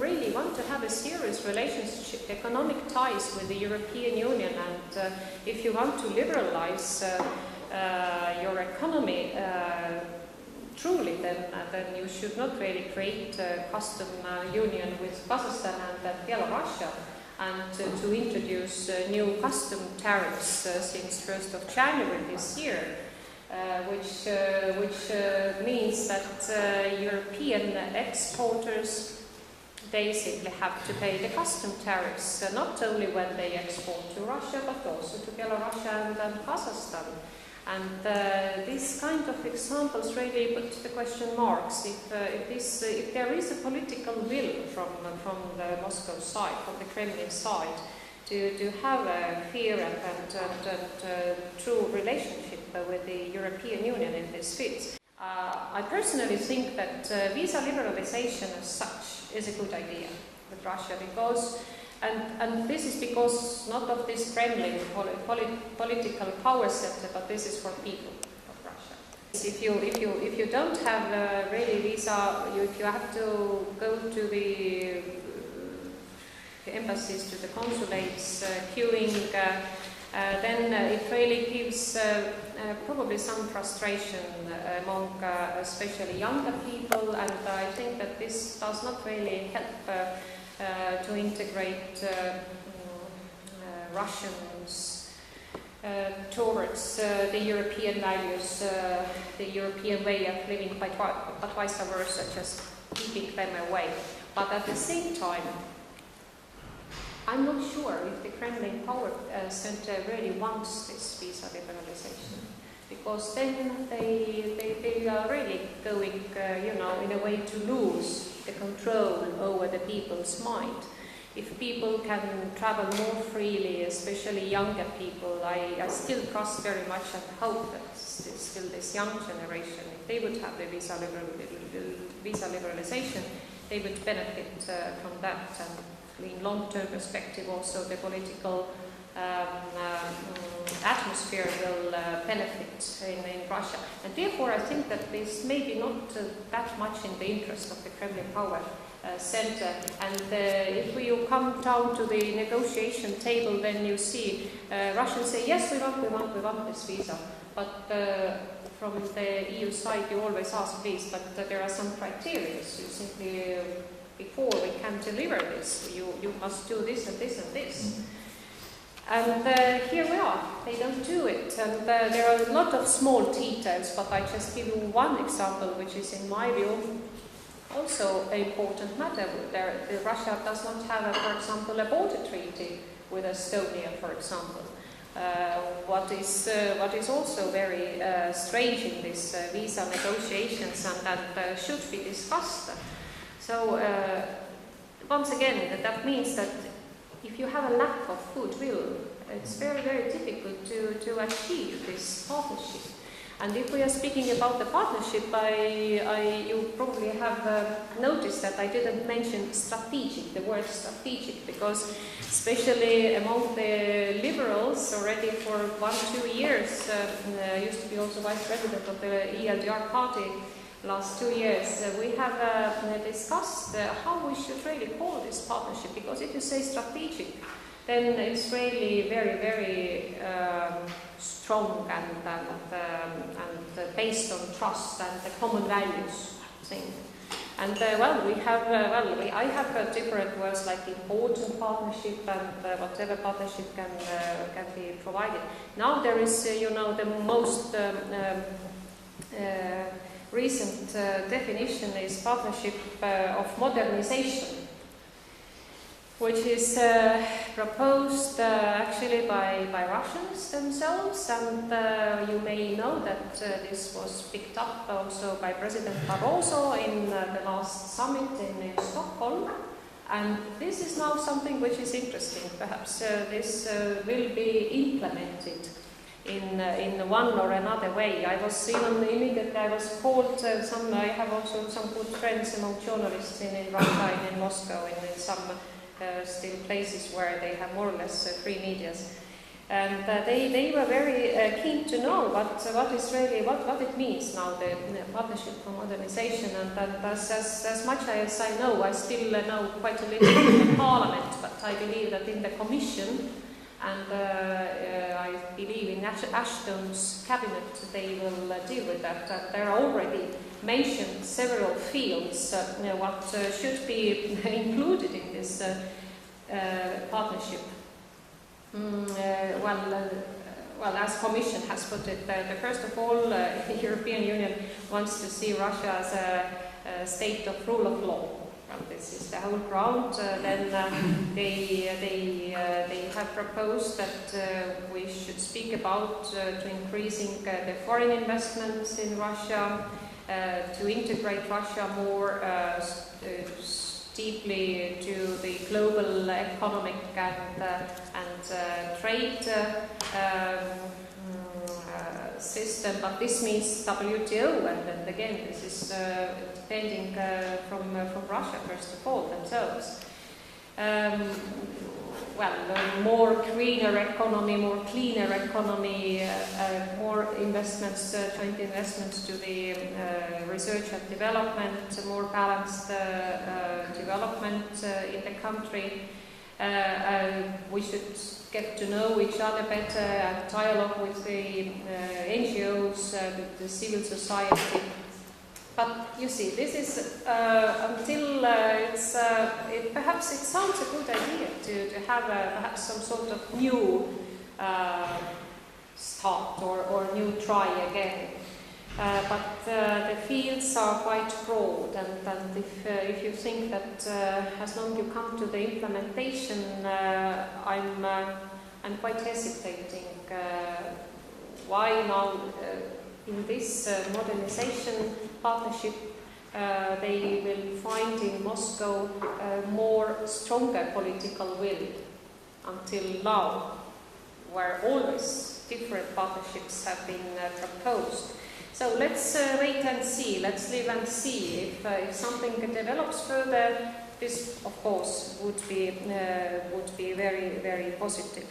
really want to have a serious relationship, economic ties with the European Union, and if you want to liberalize your economy truly, then you should not really create a custom union with Kazakhstan and Belarus, and to introduce new custom tariffs since 1st of January this year, which means that European exporters, they simply have to pay the custom tariffs, not only when they export to Russia, but also to Belarus and Kazakhstan. And these kind of examples really put the question marks if there is a political will from the Moscow side, from the Kremlin side, to have a fair and true relationship with the European Union in this field. I personally think that visa liberalization as such is a good idea with Russia, because and this is because not of this Kremlin political power center, but this is for people of Russia. If you don't have really visa, if you have to go to the embassies, to the consulates, queuing, then it really gives probably some frustration among especially younger people, and I think that this does not really help to integrate Russians towards the European values, the European way of living, but vice versa, just keeping them away. But at the same time, I'm not sure if the Kremlin power center really wants this visa liberalization, because then they are really going, in a way to lose the control over the people's mind. If people can travel more freely, especially younger people, I still trust very much and hope that still this young generation, if they would have the visa liberalization, they would benefit from that, and in long-term perspective also the political atmosphere will benefit in Russia. And therefore I think that this may be not that much in the interest of the Kremlin power center. And if you come down to the negotiation table, then you see Russians say, yes, we want this visa. But from the EU side you always ask, please, but there are some criteria. You simply, before we can deliver this, you must do this and this and this. Mm-hmm. And here we are, they don't do it. And there are a lot of small details, but I just give you one example, which is in my view also an important matter. Russia does not have, for example, a border treaty with Estonia, for example. What is also very strange in these visa negotiations, and that should be discussed. So once again, that means that if you have a lack of goodwill, it's very, very difficult to achieve this partnership. And if we are speaking about the partnership, you probably have noticed that I didn't mention strategic, the word strategic, because especially among the liberals already for 1-2 years, used to be also vice president of the ELDR party last 2 years, we have discussed how we should really call this partnership, because if you say strategic, then it's really very, very strong and based on trust and the common values thing. And I have different words like important partnership and whatever partnership can be provided. Now there is, the most recent definition is partnership of modernization, which is proposed actually by Russians themselves, and you may know that this was picked up also by President Barroso in the last summit in Stockholm, and this is now something which is interesting. Perhaps this will be implemented in one or another way. I was called, I have also some good friends among journalists in Russia and in Moscow and in some still places where they have more or less free medias. And they were very keen to know what is really what it means now, the partnership for modernization. And as much as I know, I still know quite a little in the Parliament, but I believe that in the Commission and I believe in Ashton's cabinet they will deal with that. There are already mentioned several fields what should be included in this partnership. Well, as Commission has put it, first of all, the European Union wants to see Russia as a state of rule of law. Well, this is the whole ground. Then they have proposed that we should speak about to increasing the foreign investments in Russia, to integrate Russia more deeply to the global economic and trade system, but this means WTO, and again this is depending from Russia first of all themselves. More greener economy, more cleaner economy, more investments, joint investments to the research and development, more balanced development in the country. We should get to know each other better and dialogue with the NGOs, with the civil society. But you see, this is until perhaps it sounds a good idea to have perhaps some sort of new start or new try again. But the fields are quite broad, and if you think that as long as you come to the implementation, I'm quite hesitating. Why now? In this modernization partnership, they will find in Moscow more stronger political will. Until now, where always different partnerships have been proposed. So let's wait and see. Let's live and see if something develops further. This, of course, would be very, very positive.